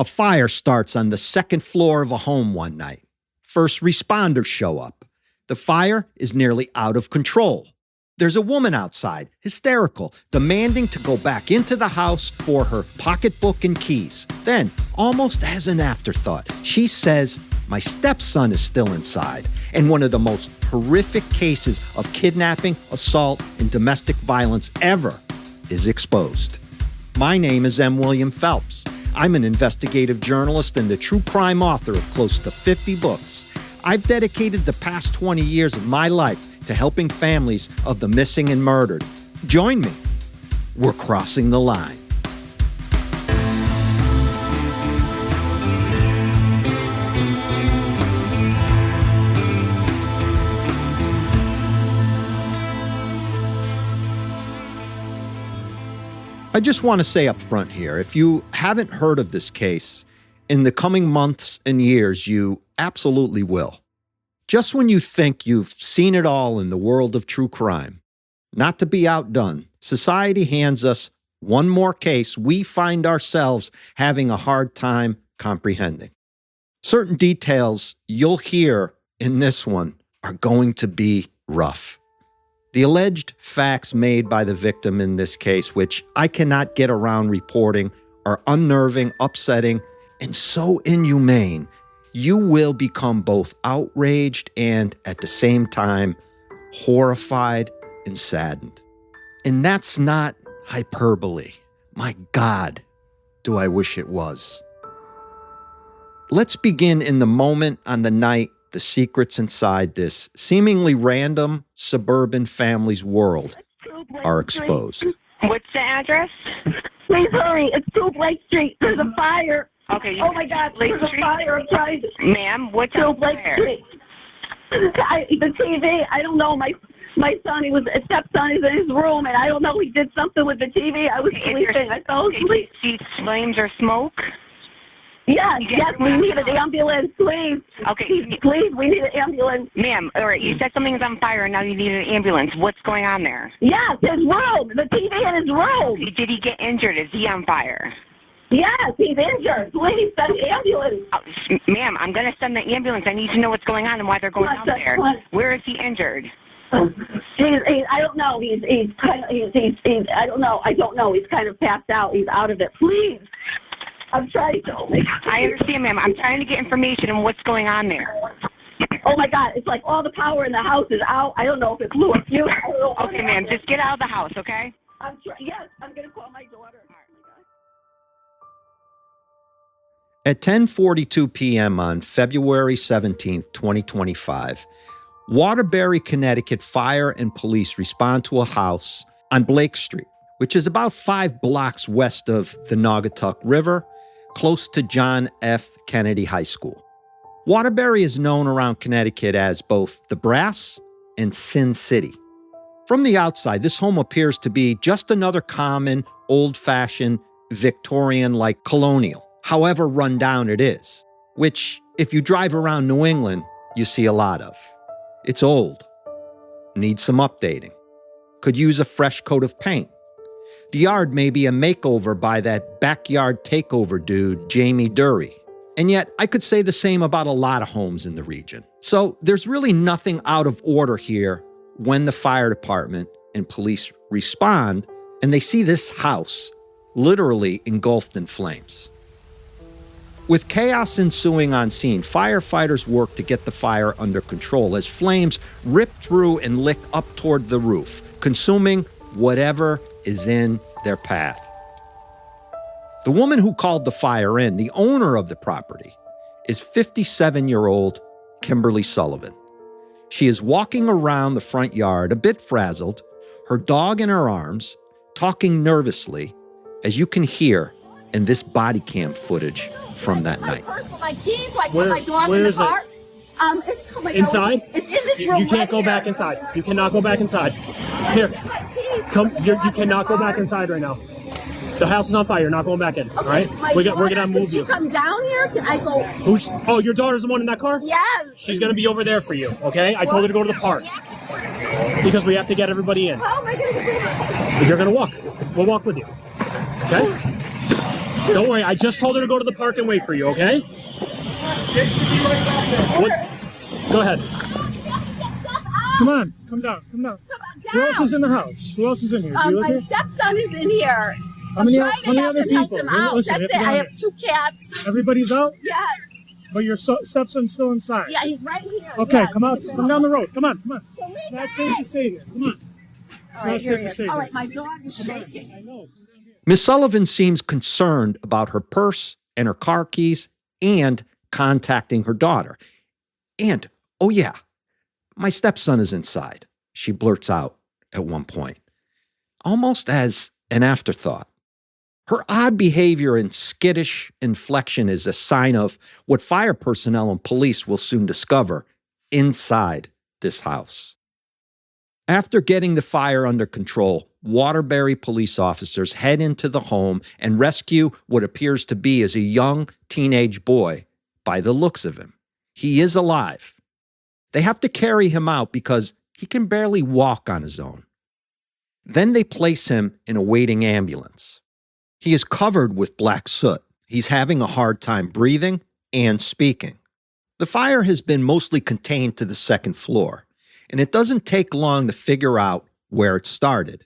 A fire starts on the second floor of a home one night. First responders show up. The fire is nearly out of control. There's a woman outside, hysterical, demanding to go back into the house for her pocketbook and keys. Then, almost as an afterthought, she says, "My stepson is still inside." And one of the most horrific cases of kidnapping, assault, and domestic violence ever is exposed. My name is M. William Phelps. I'm an investigative journalist and the true crime author of close to 50 books. I've dedicated the past 20 years of my life to helping families of the missing and murdered. Join me. We're crossing the line. I just want to say up front here, if you haven't heard of this case, in the coming months and years, you absolutely will. Just when you think you've seen it all in the world of true crime, not to be outdone, society hands us one more case we find ourselves having a hard time comprehending. Certain details you'll hear in this one are going to be rough. The alleged facts made by the victim in this case, which I cannot get around reporting, are unnerving, upsetting, and so inhumane, you will become both outraged and, at the same time, horrified and saddened. And that's not hyperbole. My God, do I wish it was. Let's begin in the moment on the night the secrets inside this seemingly random suburban family's world are exposed. What's the address? Please hurry. It's 2 Blake Street. There's a fire. Okay. Oh, my God. There's a fire outside. Ma'am, what's 2 on Blake fire? Street. The TV, I don't know. My son, a stepson, is in his room, and I don't know. He did something with the TV. I was sleeping. I fell asleep. See flames or smoke? Yes, we need an ambulance, please. Okay. Please, we need an ambulance. Ma'am, all right, you said something's on fire and now you need an ambulance. What's going on there? Yes, his room. The TV in his room. Did he get injured? Is he on fire? Yes, he's injured. Please, send the ambulance. Ma'am, I'm going to send the ambulance. I need to know what's going on and why they're going out there. Where is he injured? I don't know. He's I don't know. He's kind of passed out. He's out of it. Please. I'm trying to. I understand, ma'am. I'm trying to get information on what's going on there. Oh, my God. It's like all the power in the house is out. I don't know if it blew a fuse. Okay, ma'am. Just get out of the house, okay? Yes, I'm going to call my daughter. At 10:42 p.m. on February 17th, 2025, Waterbury, Connecticut fire and police respond to a house on Blake Street, which is about 5 blocks west of the Naugatuck River, close to John F. Kennedy High School. Waterbury is known around Connecticut as both the Brass and Sin City. From the outside, this home appears to be just another common, old-fashioned, Victorian-like colonial, however run down it is, which, if you drive around New England, you see a lot of. It's old, needs some updating, could use a fresh coat of paint. The yard may be a makeover by that backyard takeover dude, Jamie Dury. And yet, I could say the same about a lot of homes in the region. So there's really nothing out of order here when the fire department and police respond and they see this house literally engulfed in flames. With chaos ensuing on scene, firefighters work to get the fire under control as flames rip through and lick up toward the roof, consuming whatever is in their path. The woman who called the fire in, the owner of the property, is 57-year-old Kimberly Sullivan. She is walking around the front yard, a bit frazzled, her dog in her arms, talking nervously, as you can hear in this body cam footage from that night. My purse with my keys, so I put my dog in the car. It's, oh my God, inside? It's in this room. You can't go back inside. You cannot go back inside. Here, come. You cannot go back inside right now. The house is on fire. You're not going back in. Okay, all right? We're gonna move you. Can she come down here? Can I go? Oh, your daughter's the one in that car? Yes. She's gonna be over there for you. Okay? I told her to go to the park because we have to get everybody in. How am I gonna get in? You're gonna walk. We'll walk with you. Okay? Don't worry, I just told her to go to the park and wait for you, okay? Go ahead. Come on, come down. Who else is in the house? Who else is in here? My stepson is in here. How many other people? Listen, that's it. I have 2 cats. Everybody's out? Yes. But your stepson's still inside? Yeah, he's right here. Okay, yes. come out. Come down the road. Come on. It's not safe to stay here. Come on. It's not safe to stay here. All right, my dog is shaking. I know. Miss Sullivan seems concerned about her purse and her car keys and contacting her daughter. And, oh yeah, my stepson is inside, she blurts out at one point, almost as an afterthought. Her odd behavior and skittish inflection is a sign of what fire personnel and police will soon discover inside this house. After getting the fire under control, Waterbury police officers head into the home and rescue what appears to be as a young teenage boy by the looks of him. He is alive. They have to carry him out because he can barely walk on his own. Then they place him in a waiting ambulance. He is covered with black soot. He's having a hard time breathing and speaking. The fire has been mostly contained to the second floor, and it doesn't take long to figure out where it started.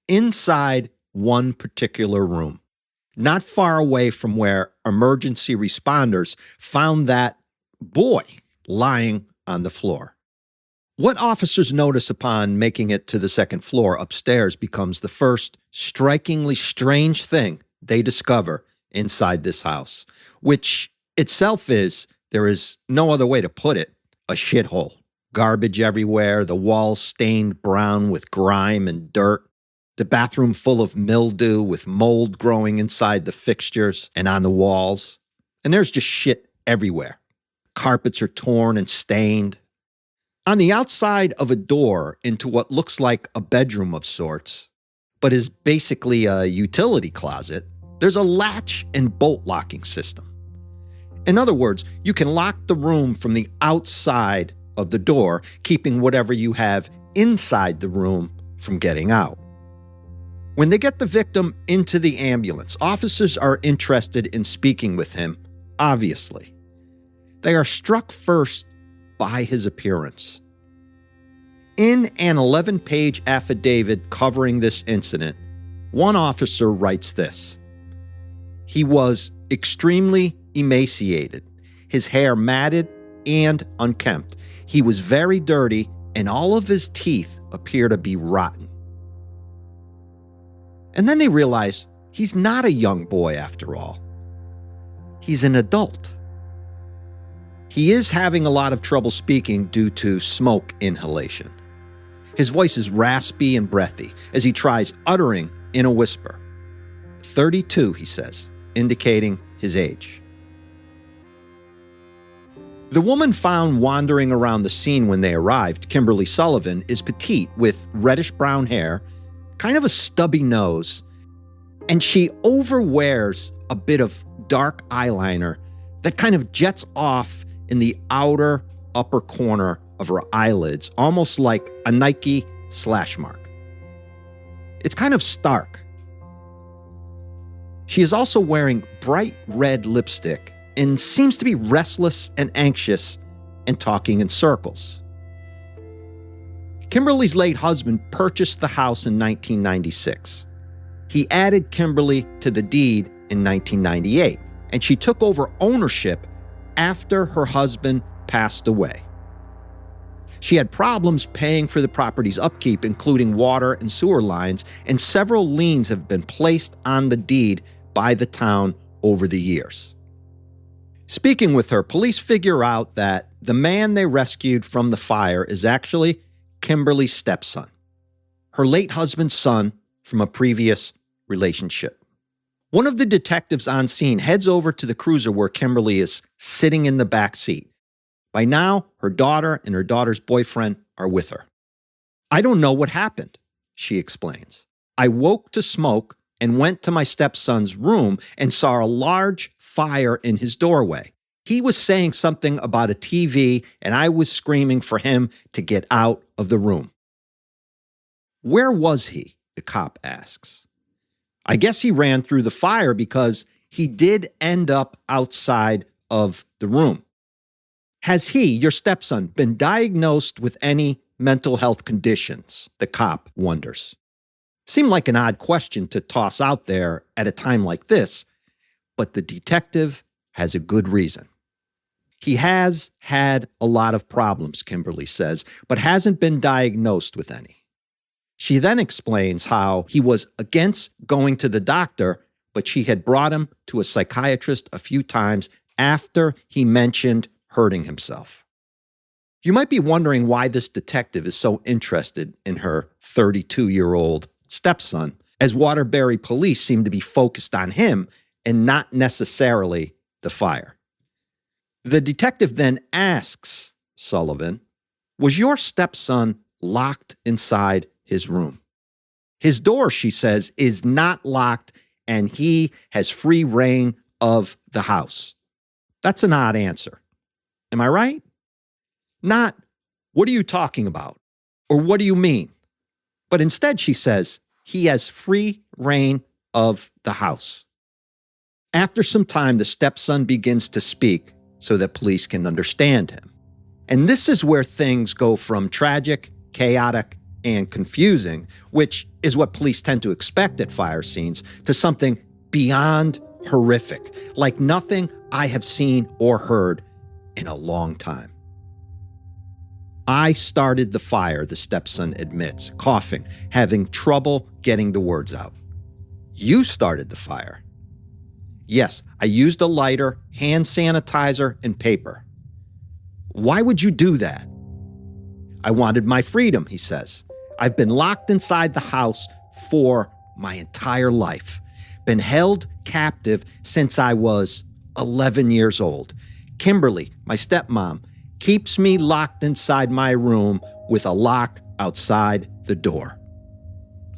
Inside one particular room, not far away from where emergency responders found that boy lying on the floor. What officers notice upon making it to the second floor upstairs becomes the first strikingly strange thing they discover inside this house, which itself is, there is no other way to put it, a shithole. Garbage everywhere, the walls stained brown with grime and dirt, the bathroom full of mildew with mold growing inside the fixtures and on the walls. And there's just shit everywhere. Carpets are torn and stained. On the outside of a door into what looks like a bedroom of sorts, but is basically a utility closet, there's a latch and bolt locking system. In other words, you can lock the room from the outside of the door, keeping whatever you have inside the room from getting out. When they get the victim into the ambulance, officers are interested in speaking with him, obviously. They are struck first by his appearance. In an 11-page affidavit covering this incident, one officer writes this: he was extremely emaciated, his hair matted and unkempt. He was very dirty, and all of his teeth appear to be rotten. And then they realize he's not a young boy after all. He's an adult. He is having a lot of trouble speaking due to smoke inhalation. His voice is raspy and breathy as he tries uttering in a whisper. 32, he says, indicating his age. The woman found wandering around the scene when they arrived, Kimberly Sullivan, is petite with reddish-brown hair, kind of a stubby nose, and she overwears a bit of dark eyeliner that kind of jets off in the outer upper corner of her eyelids, almost like a Nike slash mark. It's kind of stark. She is also wearing bright red lipstick and seems to be restless and anxious and talking in circles. Kimberly's late husband purchased the house in 1996. He added Kimberly to the deed in 1998, and she took over ownership after her husband passed away. She had problems paying for the property's upkeep, including water and sewer lines, and several liens have been placed on the deed by the town over the years. Speaking with her, police figure out that the man they rescued from the fire is actually Kimberly's stepson, her late husband's son from a previous relationship. One of the detectives on scene heads over to the cruiser where Kimberly is sitting in the back seat. By now, her daughter and her daughter's boyfriend are with her. "I don't know what happened," she explains. "I woke to smoke and went to my stepson's room and saw a large fire in his doorway. He was saying something about a TV, and I was screaming for him to get out of the room." "Where was he?" the cop asks. "I guess he ran through the fire because he did end up outside of the room. Has he, your stepson, been diagnosed with any mental health conditions? The cop wonders. Seemed like an odd question to toss out there at a time like this, but the detective has a good reason. He has had a lot of problems, Kimberly says, but hasn't been diagnosed with any. She then explains how he was against going to the doctor, but she had brought him to a psychiatrist a few times after he mentioned hurting himself. You might be wondering why this detective is so interested in her 32-year-old stepson, as Waterbury police seem to be focused on him and not necessarily the fire. The detective then asks Sullivan, was your stepson locked inside his room? His door, she says, is not locked and he has free reign of the house. That's an odd answer. Am I right? Not, what are you talking about? Or what do you mean? But instead, she says, he has free reign of the house. After some time, the stepson begins to speak so that police can understand him. And this is where things go from tragic, chaotic, and confusing, which is what police tend to expect at fire scenes, to something beyond horrific, like nothing I have seen or heard in a long time. I started the fire, the stepson admits, coughing, having trouble getting the words out. You started the fire. Yes, I used a lighter, hand sanitizer, and paper. Why would you do that? I wanted my freedom, he says. I've been locked inside the house for my entire life. Been held captive since I was 11 years old. Kimberly, my stepmom, keeps me locked inside my room with a lock outside the door.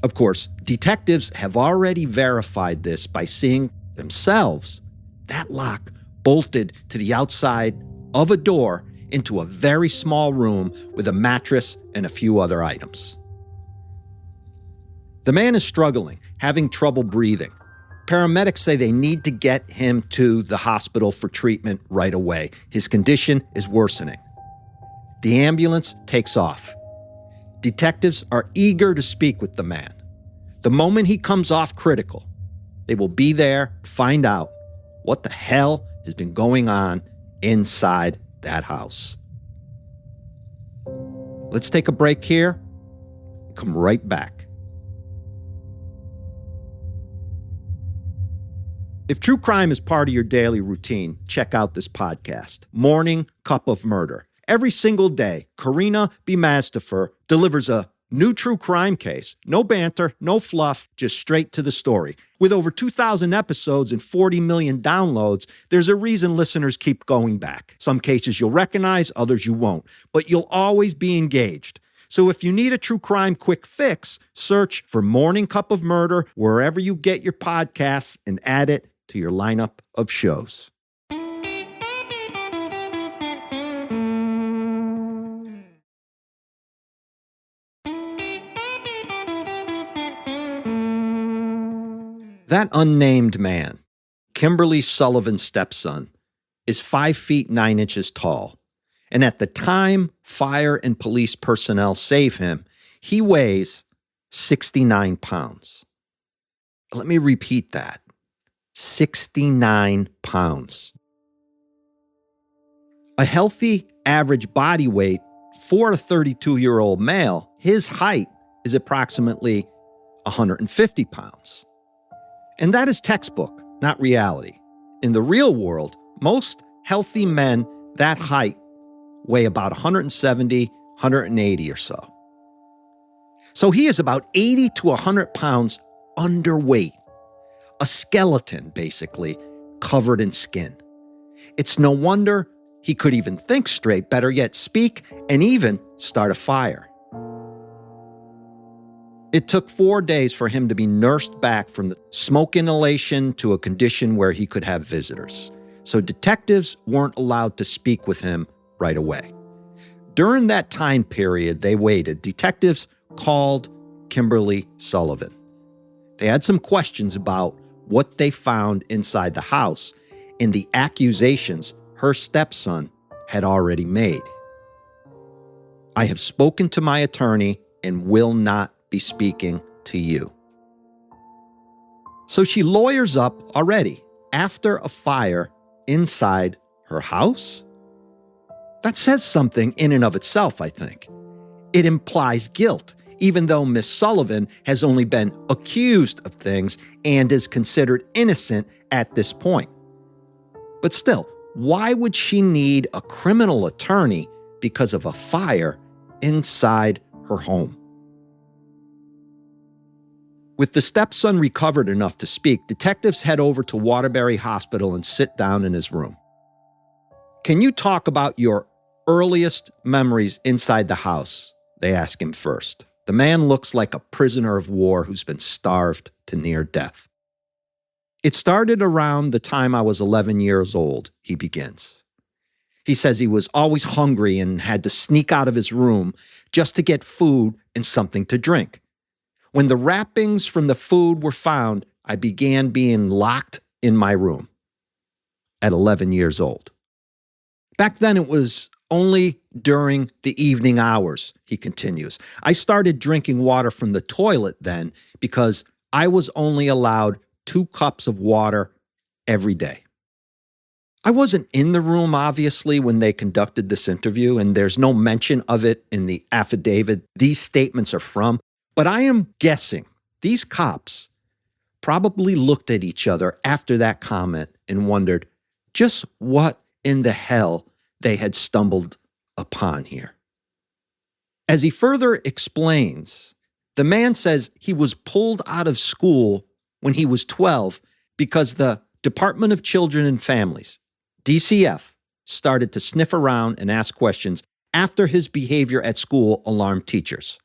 Of course, detectives have already verified this by seeing themselves that lock bolted to the outside of a door into a very small room with a mattress and a few other items. The man is struggling, having trouble breathing. Paramedics say they need to get him to the hospital for treatment right away. His condition is worsening. The ambulance takes off. Detectives are eager to speak with the man. The moment he comes off critical, they will be there to find out what the hell has been going on inside that house. Let's take a break here and come right back. If true crime is part of your daily routine, check out this podcast, Morning Cup of Murder. Every single day, Karina B. Mastifer delivers a new true crime case. No banter, no fluff, just straight to the story. With over 2,000 episodes and 40 million downloads, there's a reason listeners keep going back. Some cases you'll recognize, others you won't, but you'll always be engaged. So if you need a true crime quick fix, search for Morning Cup of Murder wherever you get your podcasts and add it to your lineup of shows. That unnamed man, Kimberly Sullivan's stepson, is 5 feet 9 inches tall. And at the time fire and police personnel save him, he weighs 69 pounds. Let me repeat that. 69 pounds. A healthy average body weight for a 32-year-old male, his height is approximately 150 pounds. And that is textbook, not reality. In the real world, most healthy men that height weigh about 170, 180 or so. So he is about 80 to 100 pounds underweight. A skeleton, basically, covered in skin. It's no wonder he could even think straight, better yet speak, and even start a fire. It took 4 days for him to be nursed back from the smoke inhalation to a condition where he could have visitors. So detectives weren't allowed to speak with him right away. During that time period they waited, detectives called Kimberly Sullivan. They had some questions about what they found inside the house and the accusations her stepson had already made. I have spoken to my attorney and will not be speaking to you. So she lawyers up already after a fire inside her house? That says something in and of itself, I think. It implies guilt, even though Miss Sullivan has only been accused of things and is considered innocent at this point. But still, why would she need a criminal attorney because of a fire inside her home? With the stepson recovered enough to speak, detectives head over to Waterbury Hospital and sit down in his room. Can you talk about your earliest memories inside the house? They ask him first. The man looks like a prisoner of war who's been starved to near death. It started around the time I was 11 years old, he begins. He says he was always hungry and had to sneak out of his room just to get food and something to drink. When the wrappings from the food were found, I began being locked in my room at 11 years old. Back then, it was only during the evening hours, he continues. I started drinking water from the toilet then because I was only allowed 2 cups of water every day. I wasn't in the room, obviously, when they conducted this interview, and there's no mention of it in the affidavit these statements are from. But I am guessing these cops probably looked at each other after that comment and wondered just what in the hell they had stumbled upon here. As he further explains, the man says he was pulled out of school when he was 12 because the Department of Children and Families, DCF, started to sniff around and ask questions after his behavior at school alarmed teachers.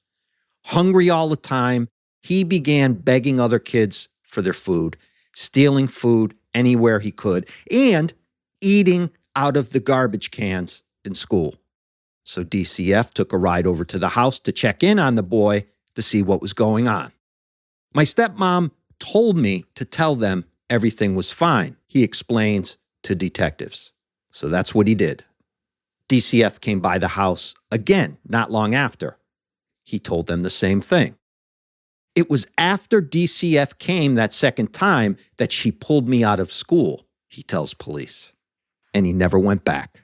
Hungry all the time, he began begging other kids for their food, stealing food anywhere he could, and eating out of the garbage cans in school. So DCF took a ride over to the house to check in on the boy to see what was going on. My stepmom told me to tell them everything was fine, he explains to detectives. So that's what he did. DCF came by the house again not long after. He told them the same thing. It was after DCF came that second time that she pulled me out of school, he tells police. And he never went back.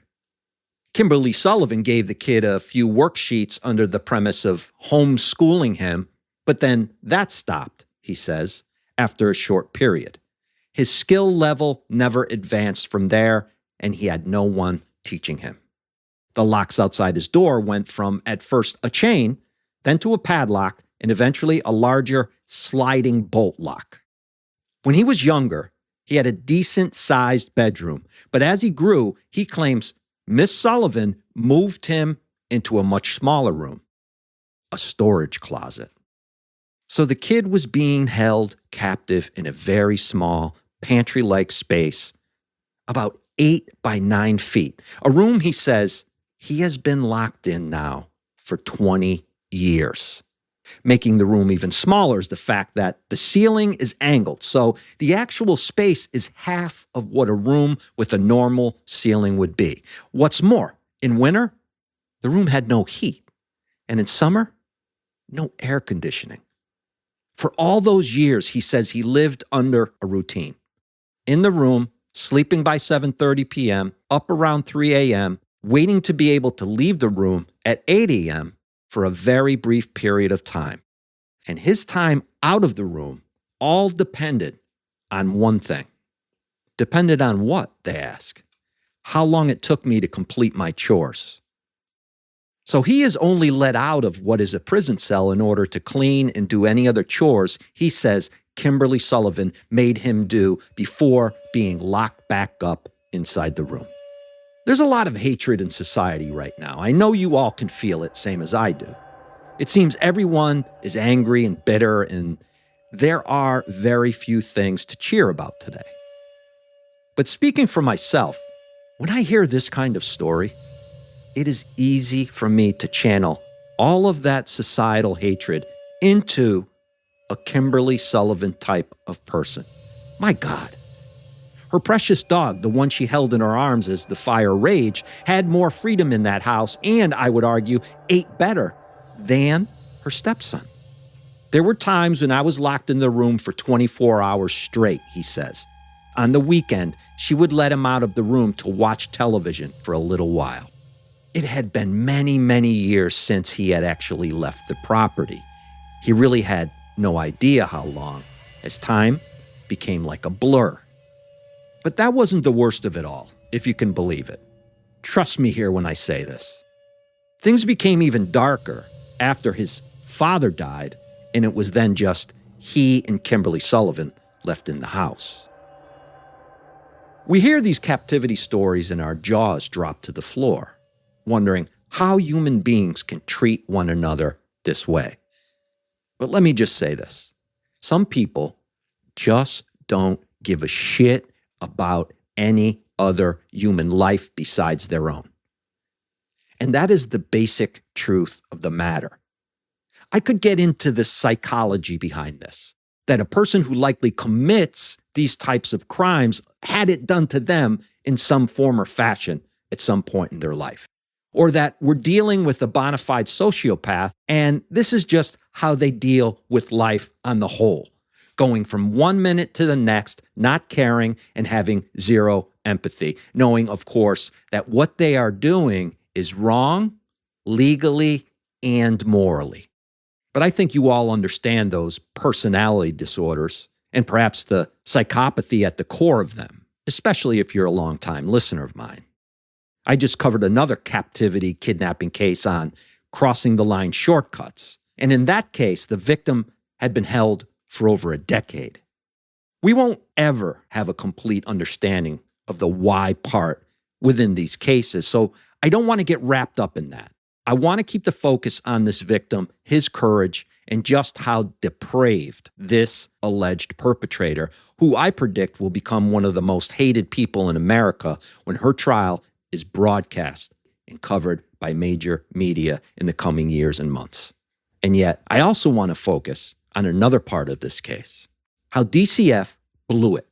Kimberly Sullivan gave the kid a few worksheets under the premise of homeschooling him, but then that stopped, he says, after a short period. His skill level never advanced from there, and he had no one teaching him. The locks outside his door went from, at first, a chain, then to a padlock, and eventually a larger sliding bolt lock. When he was younger, he had a decent-sized bedroom, but as he grew, he claims Miss Sullivan moved him into a much smaller room, a storage closet. So the kid was being held captive in a very small, pantry-like space, about 8 by 9 feet, a room he says he has been locked in now for 20 years. Making the room even smaller is the fact that the ceiling is angled, so the actual space is half of what a room with a normal ceiling would be. What's more, in winter, the room had no heat, and in summer, no air conditioning. For all those years, he says he lived under a routine. In the room, sleeping by 7:30 p.m., up around 3 a.m., waiting to be able to leave the room at 8 a.m., for a very brief period of time. And his time out of the room all depended on one thing. Depended on what, they ask? How long it took me to complete my chores. So he is only let out of what is a prison cell in order to clean and do any other chores he says Kimberly Sullivan made him do before being locked back up inside the room. There's a lot of hatred in society right now. I know you all can feel it, same as I do. It seems everyone is angry and bitter, and there are very few things to cheer about today. But speaking for myself, when I hear this kind of story, it is easy for me to channel all of that societal hatred into a Kimberly Sullivan type of person. My God. Her precious dog, the one she held in her arms as the fire raged, had more freedom in that house and, I would argue, ate better than her stepson. There were times when I was locked in the room for 24 hours straight, he says. On the weekend, she would let him out of the room to watch television for a little while. It had been many, many years since he had actually left the property. He really had no idea how long, as time became like a blur. But that wasn't the worst of it all, if you can believe it. Trust me here when I say this. Things became even darker after his father died, and it was then just he and Kimberly Sullivan left in the house. We hear these captivity stories and our jaws drop to the floor, wondering how human beings can treat one another this way. But let me just say this. Some people just don't give a shit about any other human life besides their own. And that is the basic truth of the matter. I could get into the psychology behind this, that a person who likely commits these types of crimes had it done to them in some form or fashion at some point in their life. Or that we're dealing with a bona fide sociopath, and this is just how they deal with life on the whole, going from one minute to the next, not caring and having zero empathy, knowing, of course, that what they are doing is wrong, legally and morally. But I think you all understand those personality disorders and perhaps the psychopathy at the core of them, especially if you're a longtime listener of mine. I just covered another captivity kidnapping case on crossing the line shortcuts. And in that case, the victim had been held for over a decade. We won't ever have a complete understanding of the why part within these cases, so I don't want to get wrapped up in that. I want to keep the focus on this victim, his courage, and just how depraved this alleged perpetrator, who I predict will become one of the most hated people in America when her trial is broadcast and covered by major media in the coming years and months. And yet, I also want to focus on another part of this case, how DCF blew it.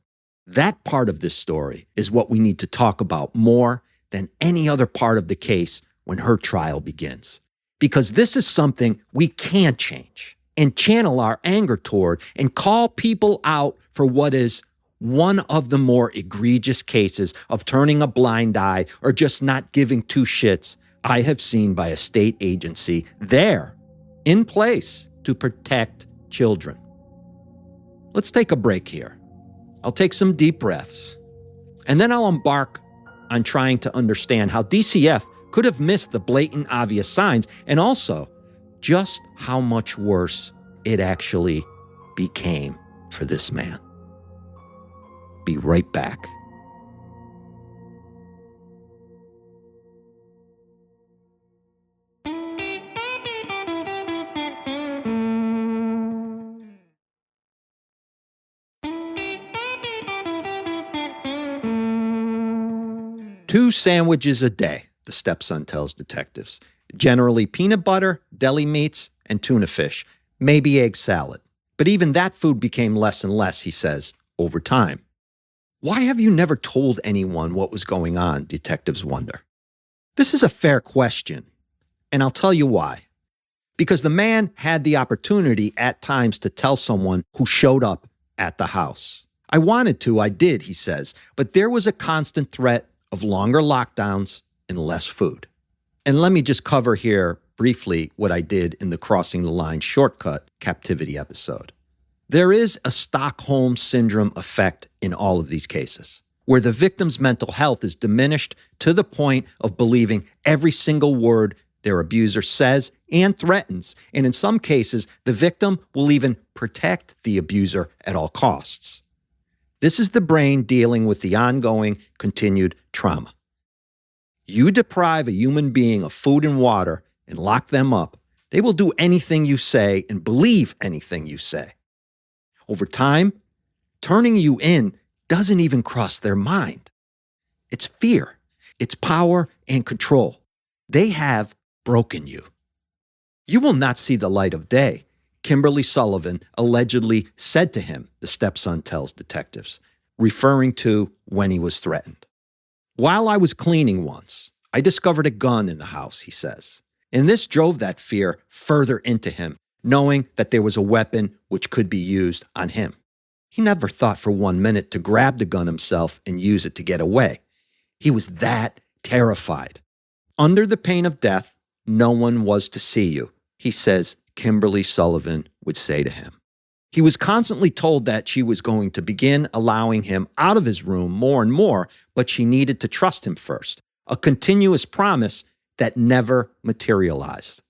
That part of this story is what we need to talk about more than any other part of the case when her trial begins. Because this is something we can change and channel our anger toward and call people out for what is one of the more egregious cases of turning a blind eye or just not giving two shits I have seen by a state agency there, in place to protect children. Let's take a break here. I'll take some deep breaths, and then I'll embark on trying to understand how DCF could have missed the blatant obvious signs, and also just how much worse it actually became for this man. Be right back. Two sandwiches a day, the stepson tells detectives. Generally peanut butter, deli meats, and tuna fish, maybe egg salad. But even that food became less and less, he says, over time. Why have you never told anyone what was going on, detectives wonder. This is a fair question, and I'll tell you why. Because the man had the opportunity at times to tell someone who showed up at the house. I wanted to, I did, he says, but there was a constant threat of longer lockdowns and less food. And let me just cover here briefly what I did in the Crossing the Line Shortcut captivity episode. There is a Stockholm Syndrome effect in all of these cases, where the victim's mental health is diminished to the point of believing every single word their abuser says and threatens, and in some cases, the victim will even protect the abuser at all costs. This is the brain dealing with the ongoing, continued trauma. You deprive a human being of food and water and lock them up, they will do anything you say and believe anything you say. Over time, turning you in doesn't even cross their mind. It's fear, it's power and control. They have broken you. You will not see the light of day, Kimberly Sullivan allegedly said to him, the stepson tells detectives, referring to when he was threatened. While I was cleaning once, I discovered a gun in the house, he says. And this drove that fear further into him, knowing that there was a weapon which could be used on him. He never thought for 1 minute to grab the gun himself and use it to get away. He was that terrified. Under the pain of death, no one was to see you, he says Kimberly Sullivan would say to him. He was constantly told that she was going to begin allowing him out of his room more and more, but she needed to trust him first. A continuous promise that never materialized.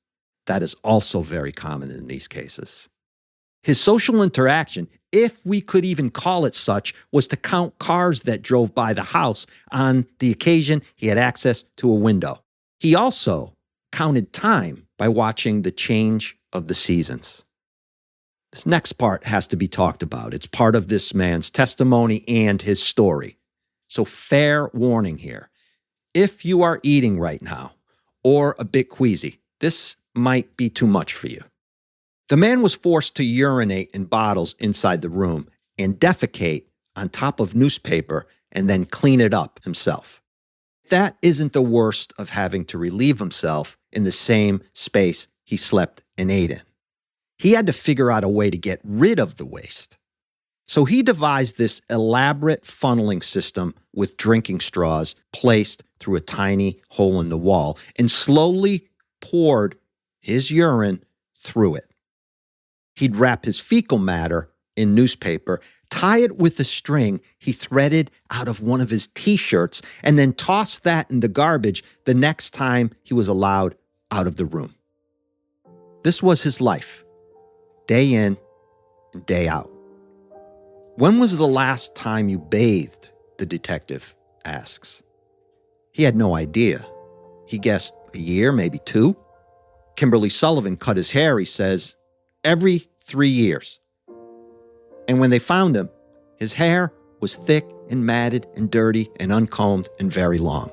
That is also very common in these cases. His social interaction, if we could even call it such, was to count cars that drove by the house on the occasion he had access to a window. He also counted time by watching the change of the seasons. This next part has to be talked about. It's part of this man's testimony and his story. So fair warning here. If you are eating right now or a bit queasy, this might be too much for you. The man was forced to urinate in bottles inside the room and defecate on top of newspaper and then clean it up himself. That isn't the worst of having to relieve himself in the same space he slept and ate in. He had to figure out a way to get rid of the waste. So he devised this elaborate funneling system with drinking straws placed through a tiny hole in the wall and slowly poured his urine through it. He'd wrap his fecal matter in newspaper, tie it with a string he threaded out of one of his t-shirts, and then toss that in the garbage the next time he was allowed out of the room. This was his life, day in and day out. When was the last time you bathed? The detective asks. He had no idea. He guessed a year, maybe 2. Kimberly Sullivan cut his hair, he says, every 3 years. And when they found him, his hair was thick and matted and dirty and uncombed and very long.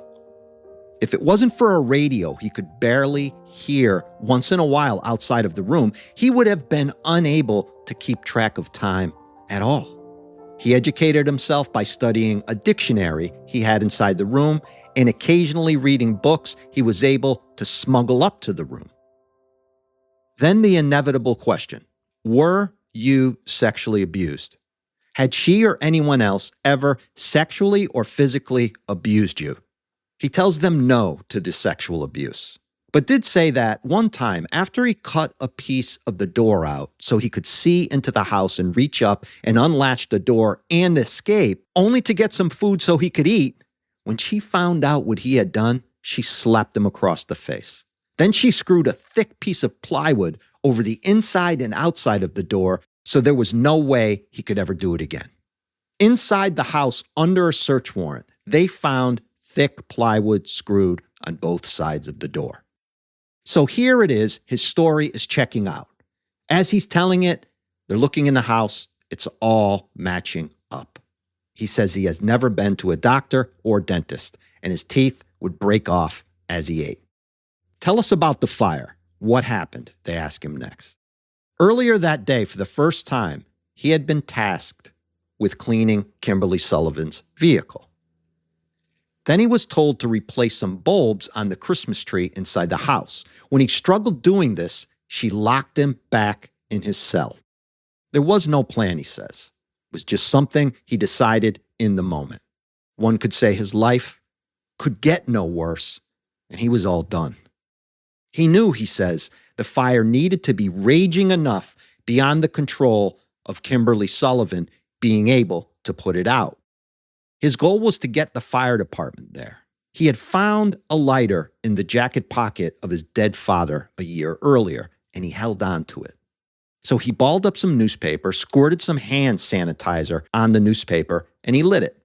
If it wasn't for a radio he could barely hear once in a while outside of the room, he would have been unable to keep track of time at all. He educated himself by studying a dictionary he had inside the room and occasionally reading books he was able to smuggle up to the room. Then the inevitable question, were you sexually abused? Had she or anyone else ever sexually or physically abused you? He tells them no to the sexual abuse, but did say that one time after he cut a piece of the door out so he could see into the house and reach up and unlatch the door and escape, only to get some food so he could eat, when she found out what he had done, she slapped him across the face. Then she screwed a thick piece of plywood over the inside and outside of the door so there was no way he could ever do it again. Inside the house, under a search warrant, they found thick plywood screwed on both sides of the door. So here it is, his story is checking out. As he's telling it, they're looking in the house, it's all matching up. He says he has never been to a doctor or dentist, and his teeth would break off as he ate. Tell us about the fire. What happened? They ask him next. Earlier that day, for the first time, he had been tasked with cleaning Kimberly Sullivan's vehicle. Then he was told to replace some bulbs on the Christmas tree inside the house. When he struggled doing this, she locked him back in his cell. There was no plan, he says. It was just something he decided in the moment. One could say his life could get no worse, and he was all done. He knew, he says, the fire needed to be raging enough beyond the control of Kimberly Sullivan being able to put it out. His goal was to get the fire department there. He had found a lighter in the jacket pocket of his dead father a year earlier, and he held on to it. So he balled up some newspaper, squirted some hand sanitizer on the newspaper, and he lit it.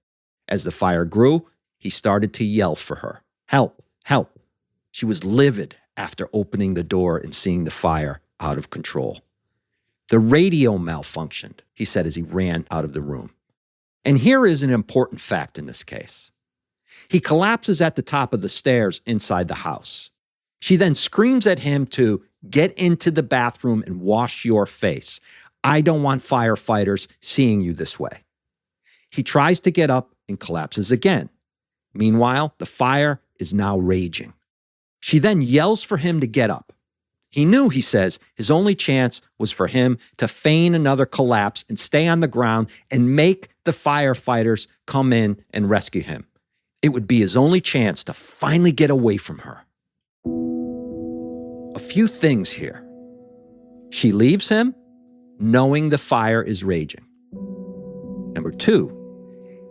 As the fire grew, he started to yell for her. Help, help. She was livid after opening the door and seeing the fire out of control. The radio malfunctioned, he said as he ran out of the room. And here is an important fact in this case. He collapses at the top of the stairs inside the house. She then screams at him to get into the bathroom and wash your face. I don't want firefighters seeing you this way. He tries to get up and collapses again. Meanwhile, the fire is now raging. She then yells for him to get up. He knew, he says, his only chance was for him to feign another collapse and stay on the ground and make the firefighters come in and rescue him. It would be his only chance to finally get away from her. A few things here. She leaves him knowing the fire is raging. Number two,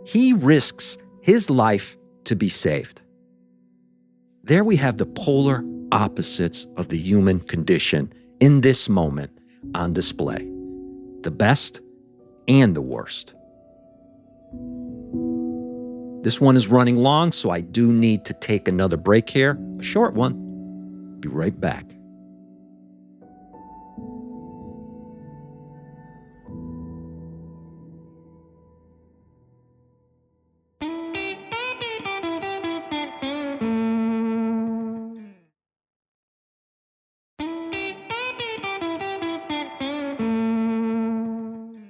he risks his life to be saved. There we have the polar opposites of the human condition in this moment on display. The best and the worst. This one is running long, so I do need to take another break here, a short one. Be right back.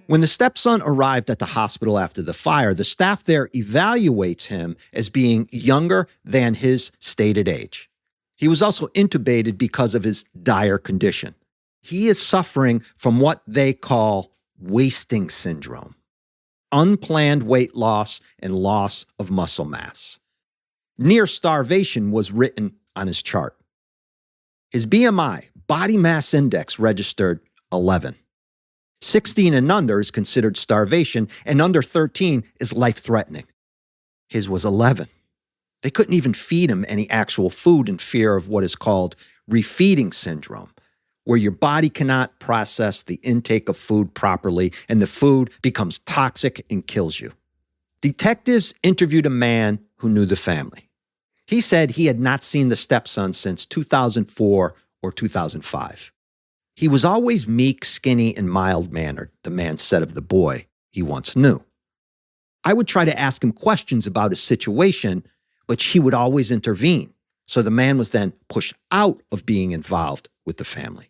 When the stepson arrived at the hospital after the fire, the staff there evaluates him as being younger than his stated age. He was also intubated because of his dire condition. He is suffering from what they call wasting syndrome, unplanned weight loss and loss of muscle mass. Near starvation was written on his chart. His BMI, body mass index, registered 11. 16 and under is considered starvation, and under 13 is life-threatening. His was 11. They couldn't even feed him any actual food in fear of what is called refeeding syndrome, where your body cannot process the intake of food properly and the food becomes toxic and kills you. Detectives interviewed a man who knew the family. He said he had not seen the stepson since 2004 or 2005. He was always meek, skinny, and mild-mannered, the man said of the boy he once knew. I would try to ask him questions about his situation, but she would always intervene, so the man was then pushed out of being involved with the family.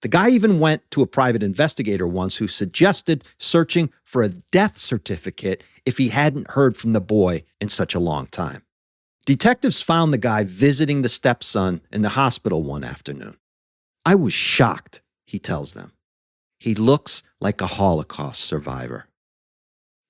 The guy even went to a private investigator once who suggested searching for a death certificate if he hadn't heard from the boy in such a long time. Detectives found the guy visiting the stepson in the hospital one afternoon. I was shocked, he tells them. He looks like a Holocaust survivor.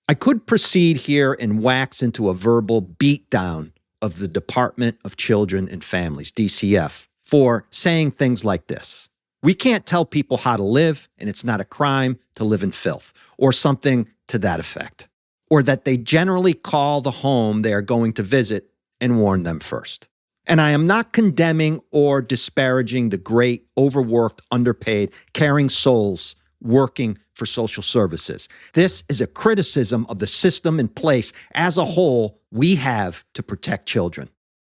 I could proceed here and wax into a verbal beatdown of the Department of Children and Families, DCF, for saying things like this. We can't tell people how to live, and it's not a crime to live in filth, or something to that effect. Or that they generally call the home they are going to visit and warn them first. And I am not condemning or disparaging the great, overworked, underpaid, caring souls working for social services. This is a criticism of the system in place as a whole we have to protect children.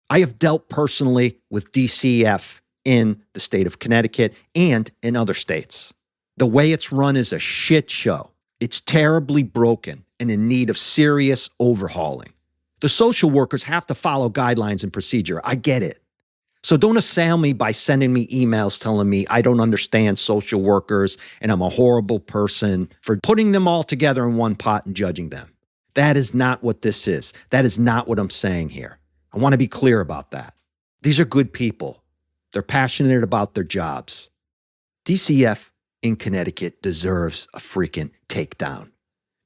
I have dealt personally with DCF in the state of Connecticut and in other states. The way it's run is a shit show. It's terribly broken and in need of serious overhauling. The social workers have to follow guidelines and procedure. I get it. So don't assail me by sending me emails telling me I don't understand social workers and I'm a horrible person for putting them all together in one pot and judging them. That is not what this is. That is not what I'm saying here. I want to be clear about that. These are good people. They're passionate about their jobs. DCF in Connecticut deserves a freaking takedown.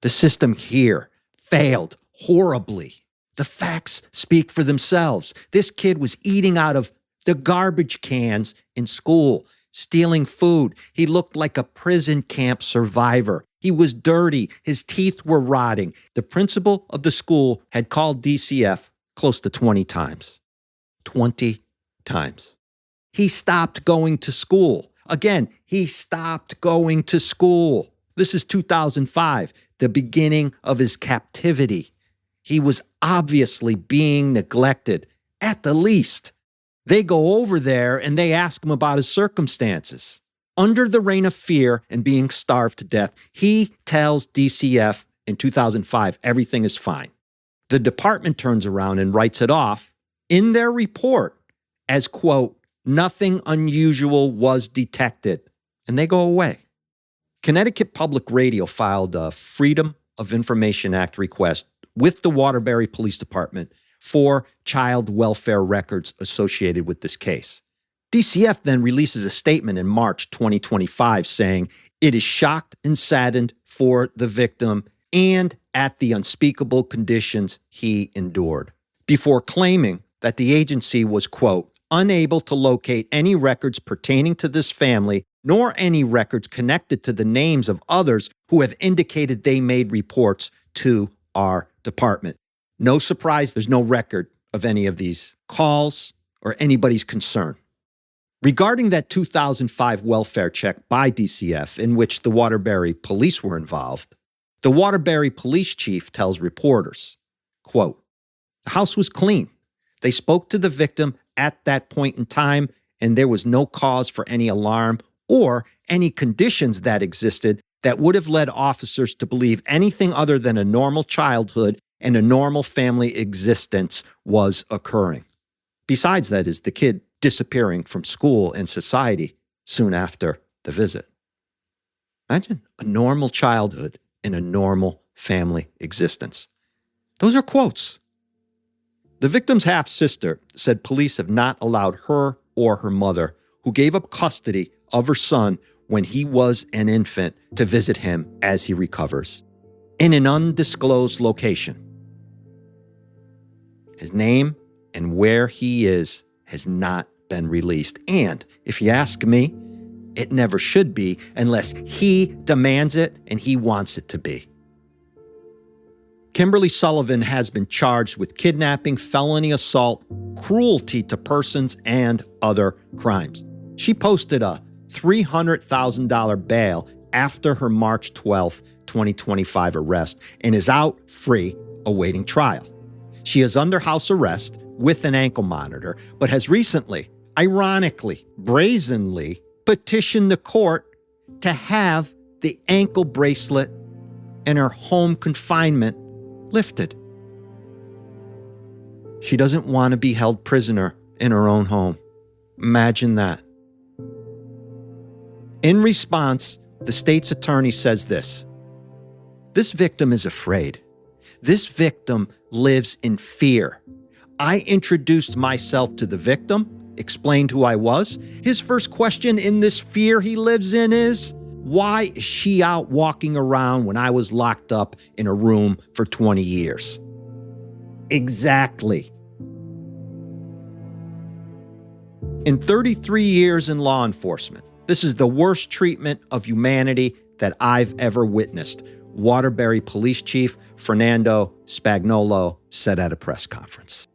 The system here failed horribly. The facts speak for themselves. This kid was eating out of the garbage cans in school, stealing food. He looked like a prison camp survivor. He was dirty. His teeth were rotting. The principal of the school had called DCF close to 20 times. 20 times. He stopped going to school. Again, he stopped going to school. This is 2005, the beginning of his captivity. He was obviously being neglected, at the least. They go over there and they ask him about his circumstances. Under the reign of fear and being starved to death, he tells DCF in 2005 everything is fine. The department turns around and writes it off in their report as, quote, Nothing unusual was detected, and they go away. Connecticut Public Radio filed a Freedom of Information Act request with the Waterbury Police Department for child welfare records associated with this case. DCF then releases a statement in March 2025 saying it is shocked and saddened for the victim and at the unspeakable conditions he endured, before claiming that the agency was, quote, unable to locate any records pertaining to this family, nor any records connected to the names of others who have indicated they made reports to our department. No surprise, there's no record of any of these calls or anybody's concern. Regarding that 2005 welfare check by DCF, in which the Waterbury police were involved, the Waterbury police chief tells reporters, quote, the house was clean. They spoke to the victim at that point in time, and there was no cause for any alarm or any conditions that existed that would have led officers to believe anything other than a normal childhood and a normal family existence was occurring. Besides, that is, the kid disappearing from school and society soon after the visit. Imagine a normal childhood and a normal family existence. Those are quotes. The victim's half-sister said police have not allowed her or her mother, who gave up custody of her son when he was an infant, to visit him as he recovers in an undisclosed location. His name and where he is has not been released. And if you ask me, it never should be unless he demands it and he wants it to be. Kimberly Sullivan has been charged with kidnapping, felony assault, cruelty to persons, and other crimes. She posted a $300,000 bail after her March 12, 2025 arrest and is out free awaiting trial. She is under house arrest with an ankle monitor, but has recently, ironically, brazenly petitioned the court to have the ankle bracelet and her home confinement lifted. She doesn't want to be held prisoner in her own home. Imagine that. In response, the state's attorney says this: this victim is afraid. This victim lives in fear. I introduced myself to the victim, explained who I was. His first question in this fear he lives in is, why is she out walking around when I was locked up in a room for 20 years? Exactly. In 33 years in law enforcement, this is the worst treatment of humanity that I've ever witnessed, Waterbury Police Chief Fernando Spagnolo said at a press conference.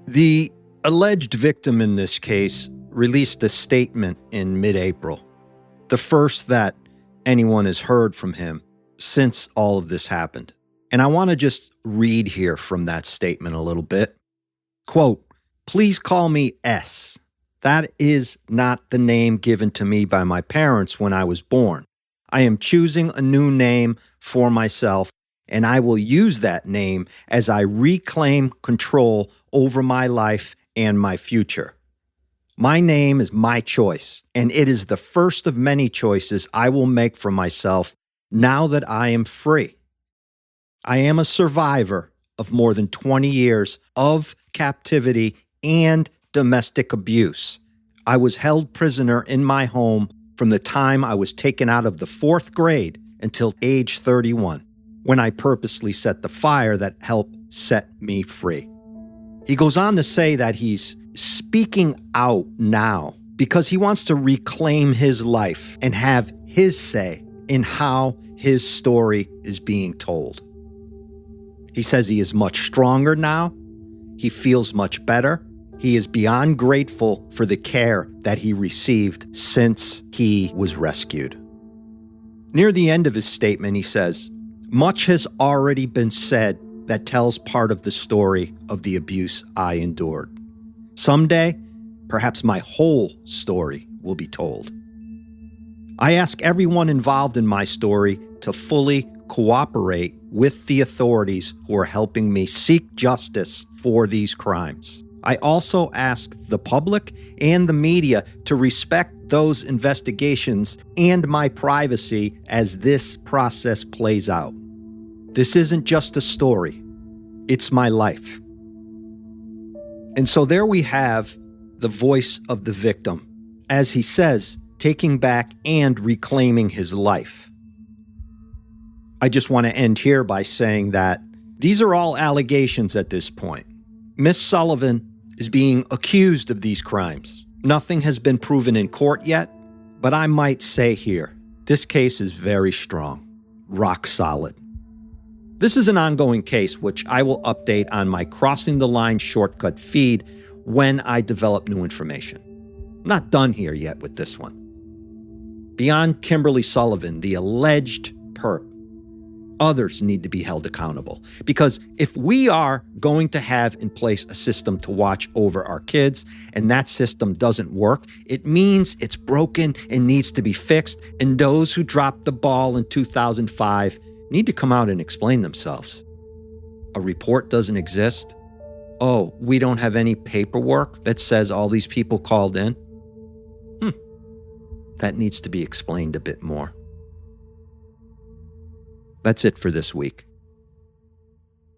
The alleged victim in this case released a statement in mid-April, the first that anyone has heard from him since all of this happened. And I want to just read here from that statement a little bit. Quote, please call me S. That is not the name given to me by my parents when I was born. I am choosing a new name for myself, and I will use that name as I reclaim control over my life and my future. My name is my choice, and it is the first of many choices I will make for myself now that I am free. I am a survivor of more than 20 years of captivity and domestic abuse. I was held prisoner in my home from the time I was taken out of the 4th grade until age 31, when I purposely set the fire that helped set me free. He goes on to say that he's speaking out now because he wants to reclaim his life and have his say in how his story is being told. He says he is much stronger now. He feels much better. He is beyond grateful for the care that he received since he was rescued. Near the end of his statement, he says, much has already been said that tells part of the story of the abuse I endured. Someday, perhaps my whole story will be told. I ask everyone involved in my story to fully cooperate with the authorities who are helping me seek justice for these crimes. I also ask the public and the media to respect those investigations and my privacy as this process plays out. This isn't just a story, it's my life. And so there we have the voice of the victim, as he says, taking back and reclaiming his life. I just want to end here by saying that these are all allegations at this point. Miss Sullivan is being accused of these crimes. Nothing has been proven in court yet, but I might say here, this case is very strong, rock solid. This is an ongoing case which I will update on my Crossing the Line shortcut feed when I develop new information. I'm not done here yet with this one. Beyond Kimberly Sullivan, the alleged perp, others need to be held accountable. Because if we are going to have in place a system to watch over our kids, and that system doesn't work, it means it's broken and needs to be fixed, and those who dropped the ball in 2005 need to come out and explain themselves. A report doesn't exist? Oh, we don't have any paperwork that says all these people called in? That needs to be explained a bit more. That's it for this week.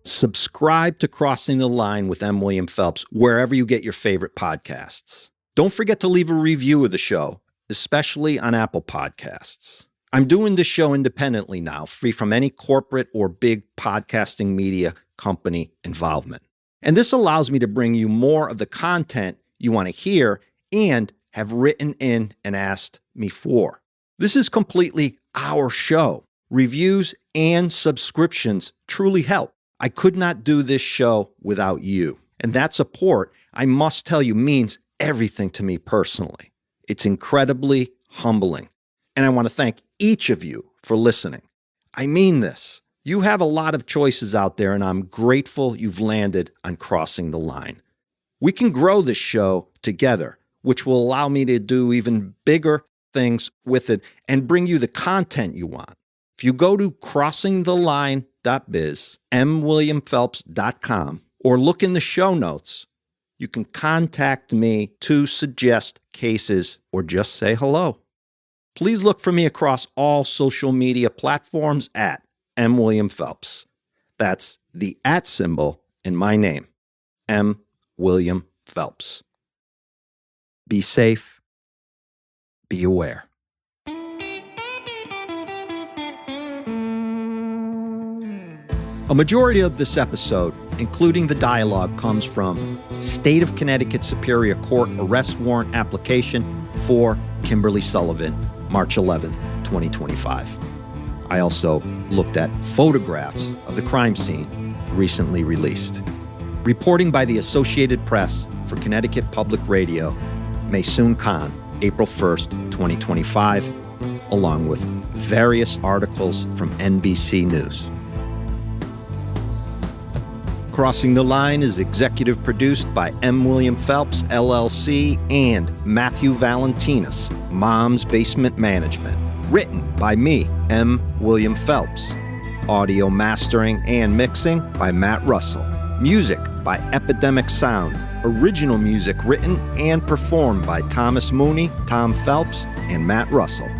Subscribe to Crossing the Line with M. William Phelps wherever you get your favorite podcasts. Don't forget to leave a review of the show, especially on Apple Podcasts. I'm doing this show independently now, free from any corporate or big podcasting media company involvement. And this allows me to bring you more of the content you want to hear and have written in and asked me for. This is completely our show. Reviews and subscriptions truly help. I could not do this show without you. And that support, I must tell you, means everything to me personally. It's incredibly humbling. And I want to thank each of you for listening. I mean this. You have a lot of choices out there, and I'm grateful you've landed on Crossing the Line. We can grow this show together, which will allow me to do even bigger things with it and bring you the content you want. If you go to crossingtheline.biz, mwilliamphelps.com, or look in the show notes, you can contact me to suggest cases or just say hello. Please look for me across all social media platforms at M. William Phelps. That's the @ symbol in my name, M. William Phelps. Be safe. Be aware. A majority of this episode, including the dialogue, comes from State of Connecticut Superior Court arrest warrant application for Kimberly Sullivan, March 11th, 2025. I also looked at photographs of the crime scene recently released. Reporting by the Associated Press for Connecticut Public Radio, Maysoon Khan, April 1st, 2025, along with various articles from NBC News. Crossing the Line is executive produced by M. William Phelps, LLC, and Matthew Valentinus, Mom's Basement Management. Written by me, M. William Phelps. Audio mastering and mixing by Matt Russell. Music by Epidemic Sound. Original music written and performed by Thomas Mooney, Tom Phelps, and Matt Russell.